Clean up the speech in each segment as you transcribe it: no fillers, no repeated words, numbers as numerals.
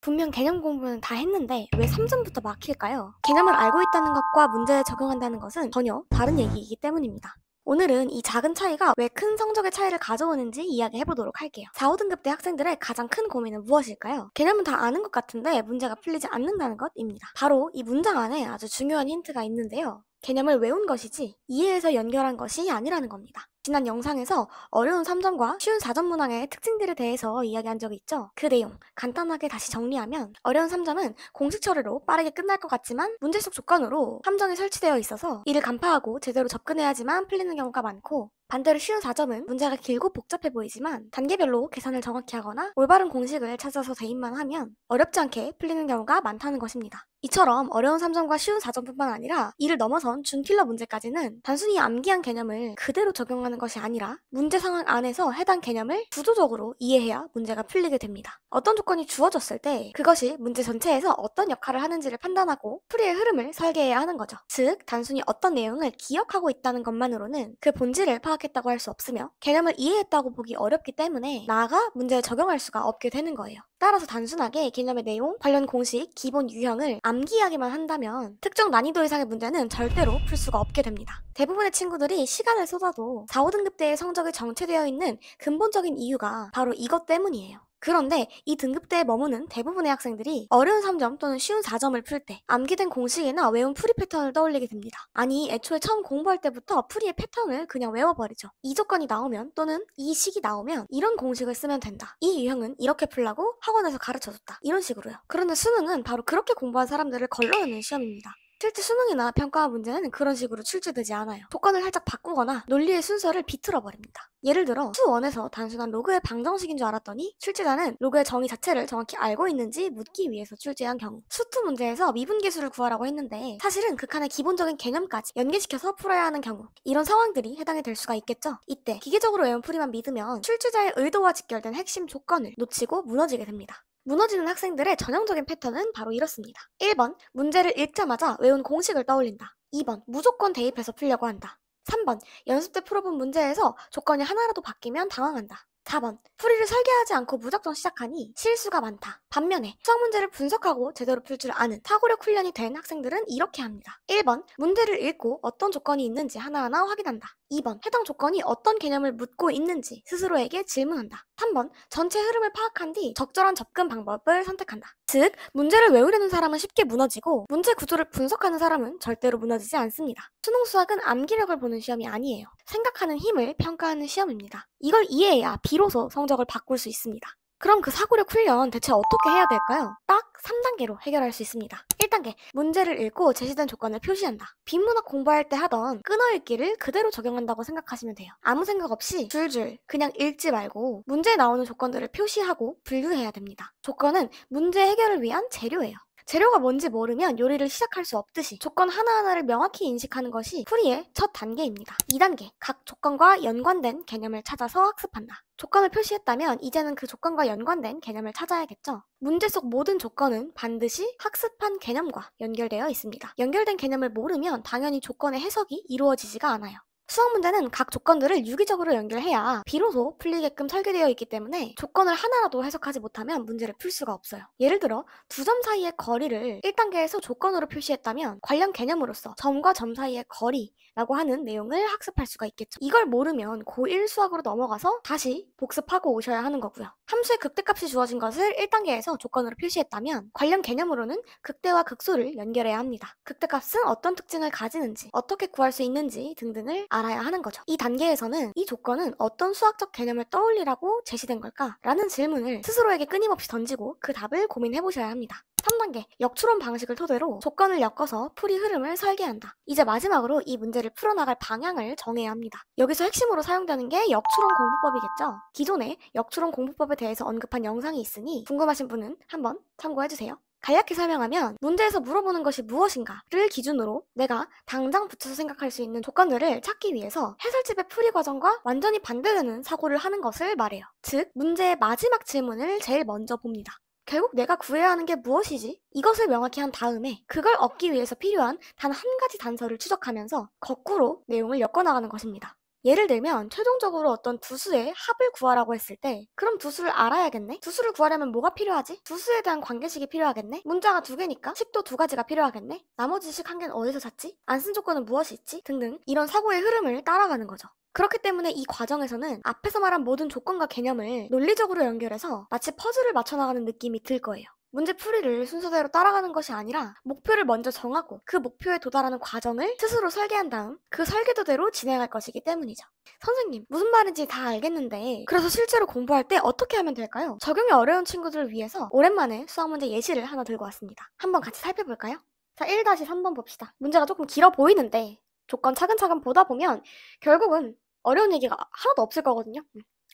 분명 개념 공부는 다 했는데 왜 3점부터 막힐까요? 개념을 알고 있다는 것과 문제에 적용한다는 것은 전혀 다른 얘기이기 때문입니다. 오늘은 이 작은 차이가 왜 큰 성적의 차이를 가져오는지 이야기해보도록 할게요. 4, 5등급 때 학생들의 가장 큰 고민은 무엇일까요? 개념은 다 아는 것 같은데 문제가 풀리지 않는다는 것입니다. 바로 이 문장 안에 아주 중요한 힌트가 있는데요. 개념을 외운 것이지 이해해서 연결한 것이 아니라는 겁니다. 지난 영상에서 어려운 3점과 쉬운 4점 문항의 특징들에 대해서 이야기한 적이 있죠. 그 내용 간단하게 다시 정리하면 어려운 3점은 공식 처리로 빠르게 끝날 것 같지만 문제 속 조건으로 함정이 설치되어 있어서 이를 간파하고 제대로 접근해야지만 풀리는 경우가 많고, 반대로 쉬운 4점은 문제가 길고 복잡해 보이지만 단계별로 계산을 정확히 하거나 올바른 공식을 찾아서 대입만 하면 어렵지 않게 풀리는 경우가 많다는 것입니다. 이처럼 어려운 3점과 쉬운 4점뿐만 아니라 이를 넘어선 준킬러 문제까지는 단순히 암기한 개념을 그대로 적용하는 것이 아니라 문제 상황 안에서 해당 개념을 구조적으로 이해해야 문제가 풀리게 됩니다. 어떤 조건이 주어졌을 때 그것이 문제 전체에서 어떤 역할을 하는지를 판단하고 풀이의 흐름을 설계해야 하는 거죠. 즉, 단순히 어떤 내용을 기억하고 있다는 것만으로는 그 본질을 파악했다고 할 수 없으며 개념을 이해했다고 보기 어렵기 때문에 나아가 문제에 적용할 수가 없게 되는 거예요. 따라서 단순하게 개념의 내용, 관련 공식, 기본 유형을 암기하기만 한다면 특정 난이도 이상의 문제는 절대로 풀 수가 없게 됩니다. 대부분의 친구들이 시간을 쏟아도 4, 5등급 때의 성적이 정체되어 있는 근본적인 이유가 바로 이것 때문이에요. 그런데 이 등급대에 머무는 대부분의 학생들이 어려운 3점 또는 쉬운 4점을 풀 때 암기된 공식이나 외운 풀이 패턴을 떠올리게 됩니다. 아니, 애초에 처음 공부할 때부터 풀이의 패턴을 그냥 외워버리죠. 이 조건이 나오면 또는 이 식이 나오면 이런 공식을 쓰면 된다. 이 유형은 이렇게 풀라고 학원에서 가르쳐줬다. 이런 식으로요. 그런데 수능은 바로 그렇게 공부한 사람들을 걸러내는 시험입니다. 실제 수능이나 평가 문제는 그런 식으로 출제되지 않아요. 조건을 살짝 바꾸거나 논리의 순서를 비틀어 버립니다. 예를 들어 수1에서 단순한 로그의 방정식인 줄 알았더니 출제자는 로그의 정의 자체를 정확히 알고 있는지 묻기 위해서 출제한 경우, 수2 문제에서 미분계수를 구하라고 했는데 사실은 그 칸의 기본적인 개념까지 연계시켜서 풀어야 하는 경우, 이런 상황들이 해당이 될 수가 있겠죠. 이때 기계적으로 외운 풀이만 믿으면 출제자의 의도와 직결된 핵심 조건을 놓치고 무너지게 됩니다. 무너지는 학생들의 전형적인 패턴은 바로 이렇습니다. 1번, 문제를 읽자마자 외운 공식을 떠올린다. 2번, 무조건 대입해서 풀려고 한다. 3번, 연습 때 풀어본 문제에서 조건이 하나라도 바뀌면 당황한다. 4번, 풀이를 설계하지 않고 무작정 시작하니 실수가 많다. 반면에 수학 문제를 분석하고 제대로 풀 줄 아는 사고력 훈련이 된 학생들은 이렇게 합니다. 1번, 문제를 읽고 어떤 조건이 있는지 하나하나 확인한다. 2번, 해당 조건이 어떤 개념을 묻고 있는지 스스로에게 질문한다. 3번, 전체 흐름을 파악한 뒤 적절한 접근 방법을 선택한다. 즉, 문제를 외우려는 사람은 쉽게 무너지고 문제 구조를 분석하는 사람은 절대로 무너지지 않습니다. 수능 수학은 암기력을 보는 시험이 아니에요. 생각하는 힘을 평가하는 시험입니다. 이걸 이해해야 비로소 성적을 바꿀 수 있습니다. 그럼 그 사고력 훈련 대체 어떻게 해야 될까요? 딱 3단계로 해결할 수 있습니다. 1단계, 문제를 읽고 제시된 조건을 표시한다. 빈문학 공부할 때 하던 끊어읽기를 그대로 적용한다고 생각하시면 돼요. 아무 생각 없이 줄줄 그냥 읽지 말고 문제에 나오는 조건들을 표시하고 분류해야 됩니다. 조건은 문제 해결을 위한 재료예요. 재료가 뭔지 모르면 요리를 시작할 수 없듯이 조건 하나하나를 명확히 인식하는 것이 풀이의 첫 단계입니다. 2단계, 각 조건과 연관된 개념을 찾아서 학습한다. 조건을 표시했다면 이제는 그 조건과 연관된 개념을 찾아야겠죠. 문제 속 모든 조건은 반드시 학습한 개념과 연결되어 있습니다. 연결된 개념을 모르면 당연히 조건의 해석이 이루어지지가 않아요. 수학 문제는 각 조건들을 유기적으로 연결해야 비로소 풀리게끔 설계되어 있기 때문에 조건을 하나라도 해석하지 못하면 문제를 풀 수가 없어요. 예를 들어 두 점 사이의 거리를 1단계에서 조건으로 표시했다면 관련 개념으로서 점과 점 사이의 거리라고 하는 내용을 학습할 수가 있겠죠. 이걸 모르면 고1 수학으로 넘어가서 다시 복습하고 오셔야 하는 거고요. 함수의 극대값이 주어진 것을 1단계에서 조건으로 표시했다면 관련 개념으로는 극대와 극소를 연결해야 합니다. 극대값은 어떤 특징을 가지는지, 어떻게 구할 수 있는지 등등을 알아야 하는 거죠. 이 단계에서는 이 조건은 어떤 수학적 개념을 떠올리라고 제시된 걸까? 라는 질문을 스스로에게 끊임없이 던지고 그 답을 고민해 보셔야 합니다. 3단계, 역추론 방식을 토대로 조건을 엮어서 풀이 흐름을 설계한다. 이제 마지막으로 이 문제를 풀어나갈 방향을 정해야 합니다. 여기서 핵심으로 사용되는 게 역추론 공부법이겠죠. 기존에 역추론 공부법에 대해서 언급한 영상이 있으니 궁금하신 분은 한번 참고해주세요. 간략히 설명하면 문제에서 물어보는 것이 무엇인가를 기준으로 내가 당장 붙여서 생각할 수 있는 조건들을 찾기 위해서 해설집의 풀이 과정과 완전히 반대되는 사고를 하는 것을 말해요. 즉, 문제의 마지막 질문을 제일 먼저 봅니다. 결국 내가 구해야 하는 게 무엇이지? 이것을 명확히 한 다음에 그걸 얻기 위해서 필요한 단 한 가지 단서를 추적하면서 거꾸로 내용을 엮어나가는 것입니다. 예를 들면 최종적으로 어떤 두 수의 합을 구하라고 했을 때 그럼 두 수를 알아야겠네? 두 수를 구하려면 뭐가 필요하지? 두 수에 대한 관계식이 필요하겠네? 문자가 두 개니까 식도 두 가지가 필요하겠네? 나머지 식 한 개는 어디서 샀지? 안 쓴 조건은 무엇이 있지? 등등 이런 사고의 흐름을 따라가는 거죠. 그렇기 때문에 이 과정에서는 앞에서 말한 모든 조건과 개념을 논리적으로 연결해서 마치 퍼즐을 맞춰나가는 느낌이 들 거예요. 문제 풀이를 순서대로 따라가는 것이 아니라 목표를 먼저 정하고 그 목표에 도달하는 과정을 스스로 설계한 다음 그 설계도대로 진행할 것이기 때문이죠. 선생님, 무슨 말인지 다 알겠는데 그래서 실제로 공부할 때 어떻게 하면 될까요? 적용이 어려운 친구들을 위해서 오랜만에 수학 문제 예시를 하나 들고 왔습니다. 한번 같이 살펴볼까요? 자, 1-3번 봅시다. 문제가 조금 길어 보이는데 조건 차근차근 보다 보면 결국은 어려운 얘기가 하나도 없을 거거든요.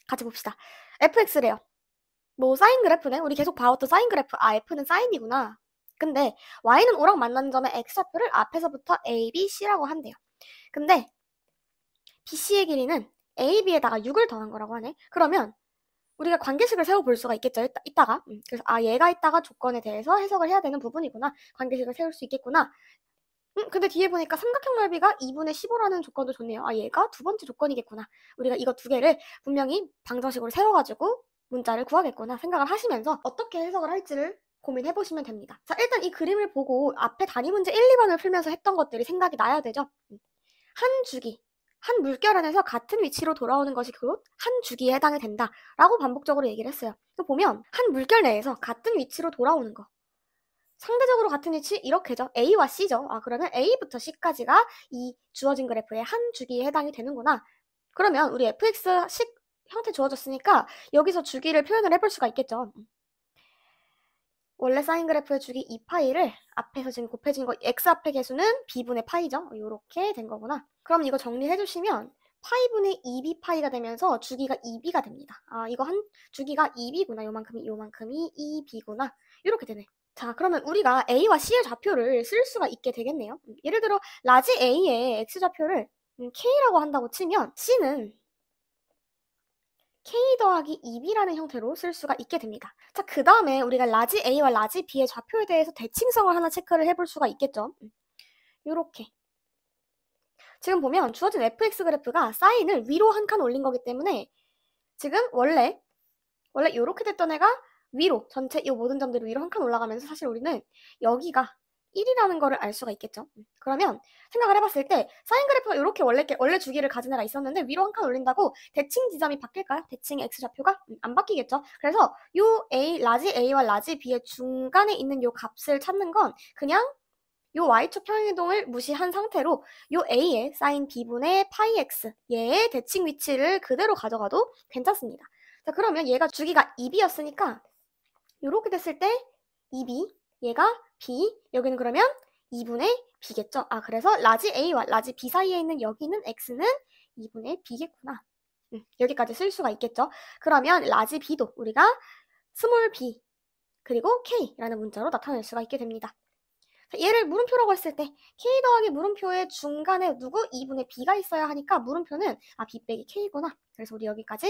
같이 봅시다. fx래요. 뭐 사인 그래프네? 우리 계속 봐왔던 사인 그래프. 아, f는 사인이구나. 근데 y는 O랑 만나는 점의 x좌표를 앞에서부터 a, b, c라고 한대요. 근데 BC의 길이는 a, b에다가 6을 더한 거라고 하네. 그러면 우리가 관계식을 세워볼 수가 있겠죠. 이따가. 그래서 아, 얘가 이따가 조건에 대해서 해석을 해야 되는 부분이구나. 관계식을 세울 수 있겠구나. 근데 뒤에 보니까 삼각형 넓이가 2분의 15라는 조건도 좋네요. 아, 얘가 두 번째 조건이겠구나. 우리가 이거 두 개를 분명히 방정식으로 세워가지고 문자를 구하겠구나 생각을 하시면서 어떻게 해석을 할지를 고민해보시면 됩니다. 자, 일단 이 그림을 보고 앞에 단위 문제 1, 2번을 풀면서 했던 것들이 생각이 나야 되죠. 한 주기, 한 물결 안에서 같은 위치로 돌아오는 것이 곧 한 주기에 해당이 된다 라고 반복적으로 얘기를 했어요. 또 보면 한 물결 내에서 같은 위치로 돌아오는 거, 상대적으로 같은 위치 이렇게죠. A와 C죠. 아, 그러면 A부터 C까지가 이 주어진 그래프의 한 주기에 해당이 되는구나. 그러면 우리 fx식 형태 주어졌으니까 여기서 주기를 표현을 해볼 수가 있겠죠. 원래 사인 그래프의 주기 2파이를 앞에서 지금 곱해진 거 x 앞의 개수는 b분의 파이죠. 이렇게 된 거구나. 그럼 이거 정리해주시면 파이분의 2b 파이가 되면서 주기가 2b가 됩니다. 아, 이거 한 주기가 2b구나. 요만큼이 2b구나. 이렇게 되네. 자, 그러면 우리가 A와 C의 좌표를 쓸 수가 있게 되겠네요. 예를 들어 라지 A의 X좌표를 K라고 한다고 치면 C는 K 더하기 2B라는 형태로 쓸 수가 있게 됩니다. 자, 그 다음에 우리가 라지 A와 라지 B의 좌표에 대해서 대칭성을 하나 체크를 해볼 수가 있겠죠. 요렇게. 지금 보면 주어진 fx 그래프가 사인을 위로 한 칸 올린 거기 때문에 지금 원래 요렇게 됐던 애가 위로 전체 이 모든 점들이 위로 한 칸 올라가면서 사실 우리는 여기가 1이라는 거를 알 수가 있겠죠. 그러면 생각을 해봤을 때 사인 그래프가 이렇게 원래 주기를 가진 애가 있었는데 위로 한 칸 올린다고 대칭 지점이 바뀔까요? 대칭 x좌표가? 안 바뀌겠죠. 그래서 요 a, 라지 a와 라지 b의 중간에 있는 요 값을 찾는 건 그냥 요 y축 평행이동을 무시한 상태로 요 a의 사인 b분의 파이 x 얘의 대칭 위치를 그대로 가져가도 괜찮습니다. 자, 그러면 얘가 주기가 2b였으니까 요렇게 됐을 때 2b, 얘가 b, 여기는 그러면 2분의 b겠죠. 아, 그래서 라지 a와 라지 b 사이에 있는 여기는 x는 2분의 b겠구나. 여기까지 쓸 수가 있겠죠. 그러면 라지 b도 우리가 스몰 b 그리고 k라는 문자로 나타낼 수가 있게 됩니다. 자, 얘를 물음표라고 했을 때 k 더하기 물음표의 중간에 누구? 2분의 b가 있어야 하니까 물음표는 b 빼기 k구나. 그래서 우리 여기까지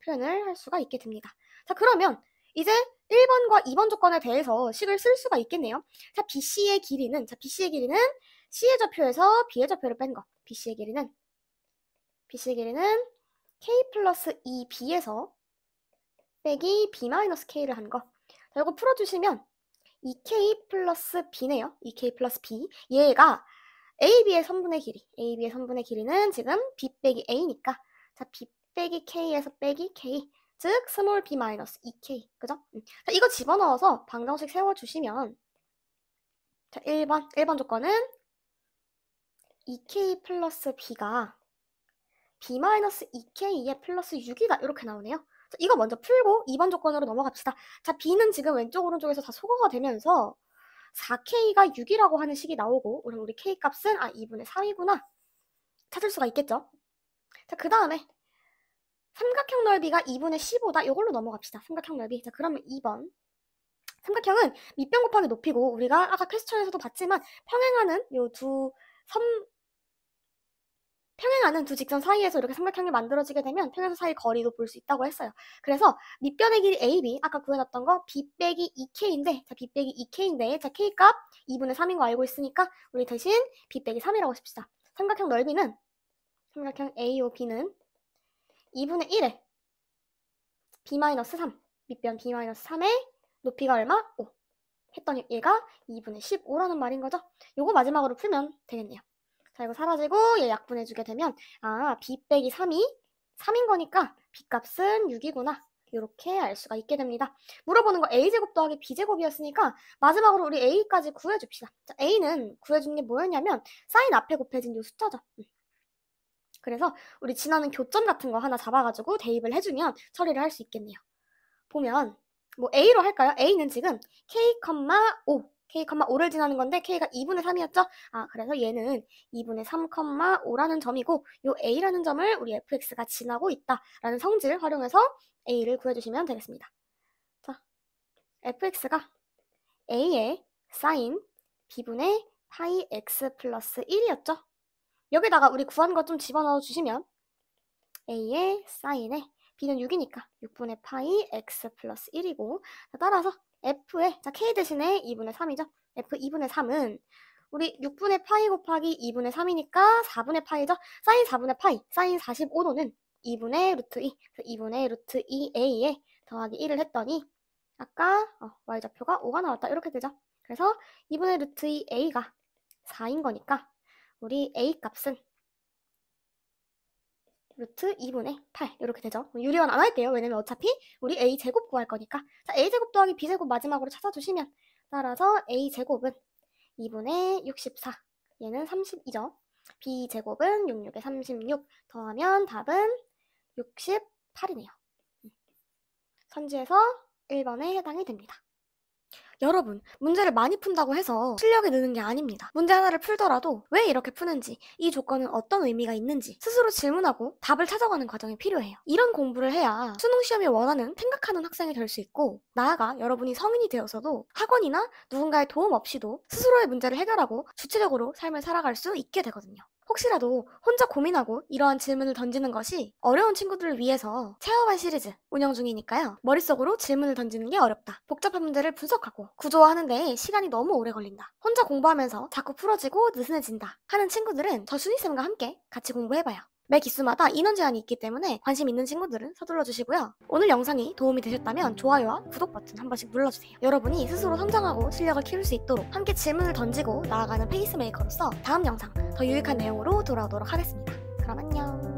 표현을 할 수가 있게 됩니다. 자, 그러면 이제 1번과 2번 조건에 대해서 식을 쓸 수가 있겠네요. 자, BC의 길이는 C의 좌표에서 B의 좌표를 뺀 거. BC의 길이는 K 플러스 2B에서 빼기 B 마이너스 K를 한 거. 자, 이거 풀어주시면 2K 플러스 B네요. 2K 플러스 B. 얘가 AB의 선분의 길이는 지금 B 빼기 A니까 자, B 빼기 K에서 빼기 K. 즉 스몰 b 마이너스 2k 그죠? 자, 이거 집어넣어서 방정식 세워주시면 자, 1번 조건은 2k 플러스 b가 b 마이너스 2k에 플러스 6이다 이렇게 나오네요. 자, 이거 먼저 풀고 2번 조건으로 넘어갑시다. 자, b는 지금 왼쪽 오른쪽에서 다 소거가 되면서 4k가 6이라고 하는 식이 나오고 그럼 우리 k 값은 2분의 3이구나 찾을 수가 있겠죠. 자, 그 다음에 삼각형 넓이가 2분의 15다. 이걸로 넘어갑시다. 삼각형 넓이. 자, 그러면 2번. 삼각형은 밑변 곱하기 높이고 우리가 아까 퀘스천에서도 봤지만 평행하는 두 직선 사이에서 이렇게 삼각형이 만들어지게 되면 평행선 사이 거리도 볼 수 있다고 했어요. 그래서 밑변의 길이 AB 아까 구해놨던 거 B 빼기 2K인데 자, B 빼기 2K인데 자, K 값 2분의 3인 거 알고 있으니까 우리 대신 B 빼기 3이라고 씁시다. 삼각형 넓이는 삼각형 AOB는 2분의 1에 B-3, 밑변 B-3의 높이가 얼마? 5 했더니 얘가 2분의 15라는 말인 거죠. 요거 마지막으로 풀면 되겠네요. 자, 이거 사라지고 얘 약분해주게 되면 B 빼기 3이 3인 거니까 B 값은 6이구나. 이렇게 알 수가 있게 됩니다. 물어보는 거 A제곱 더하기 B제곱이었으니까 마지막으로 우리 A까지 구해줍시다. 자, A는 구해준 게 뭐였냐면 사인 앞에 곱해진 요 숫자죠. 그래서 우리 지나는 교점 같은 거 하나 잡아가지고 대입을 해주면 처리를 할 수 있겠네요. 보면 뭐 A로 할까요? A는 지금 K,5 K,5를 지나는 건데 K가 2분의 3이었죠? 그래서 얘는 2분의 3,5라는 점이고 요 A라는 점을 우리 fx가 지나고 있다라는 성질을 활용해서 A를 구해주시면 되겠습니다. 자, fx가 A의 사인 B분의 파이 x 플러스 1이었죠? 여기다가 우리 구한 거 좀 집어넣어 주시면 A의 사인에 B는 6이니까 6분의 파이 x 플러스 1이고 따라서 F의 K 대신에 2분의 3이죠. F 2분의 3은 우리 6분의 파이 곱하기 2분의 3이니까 4분의 파이죠. 사인 4분의 파이, 사인 45도는 2분의 루트 2, 2분의 루트 2A에 더하기 1을 했더니 아까 Y좌표가 5가 나왔다. 이렇게 되죠. 그래서 2분의 루트 2A가 4인 거니까 우리 A 값은 루트 2분의 8 이렇게 되죠. 유리원 안 할게요. 왜냐면 어차피 우리 A제곱 구할 거니까. 자, A제곱 더하기 B제곱 마지막으로 찾아주시면 따라서 A제곱은 2분의 64 얘는 32죠. B제곱은 66에 36 더하면 답은 68이네요. 선지에서 1번에 해당이 됩니다. 여러분, 문제를 많이 푼다고 해서 실력이 느는 게 아닙니다. 문제 하나를 풀더라도 왜 이렇게 푸는지, 이 조건은 어떤 의미가 있는지 스스로 질문하고 답을 찾아가는 과정이 필요해요. 이런 공부를 해야 수능 시험이 원하는 생각하는 학생이 될 수 있고 나아가 여러분이 성인이 되어서도 학원이나 누군가의 도움 없이도 스스로의 문제를 해결하고 주체적으로 삶을 살아갈 수 있게 되거든요. 혹시라도 혼자 고민하고 이러한 질문을 던지는 것이 어려운 친구들을 위해서 체험한 시리즈 운영 중이니까요. 머릿속으로 질문을 던지는 게 어렵다. 복잡한 문제를 분석하고 구조화하는데 시간이 너무 오래 걸린다. 혼자 공부하면서 자꾸 풀어지고 느슨해진다 하는 친구들은 저 순이쌤과 함께 같이 공부해봐요. 매 기수마다 인원 제한이 있기 때문에 관심 있는 친구들은 서둘러 주시고요. 오늘 영상이 도움이 되셨다면 좋아요와 구독 버튼 한 번씩 눌러주세요. 여러분이 스스로 성장하고 실력을 키울 수 있도록 함께 질문을 던지고 나아가는 페이스메이커로서 다음 영상 더 유익한 내용으로 돌아오도록 하겠습니다. 그럼 안녕.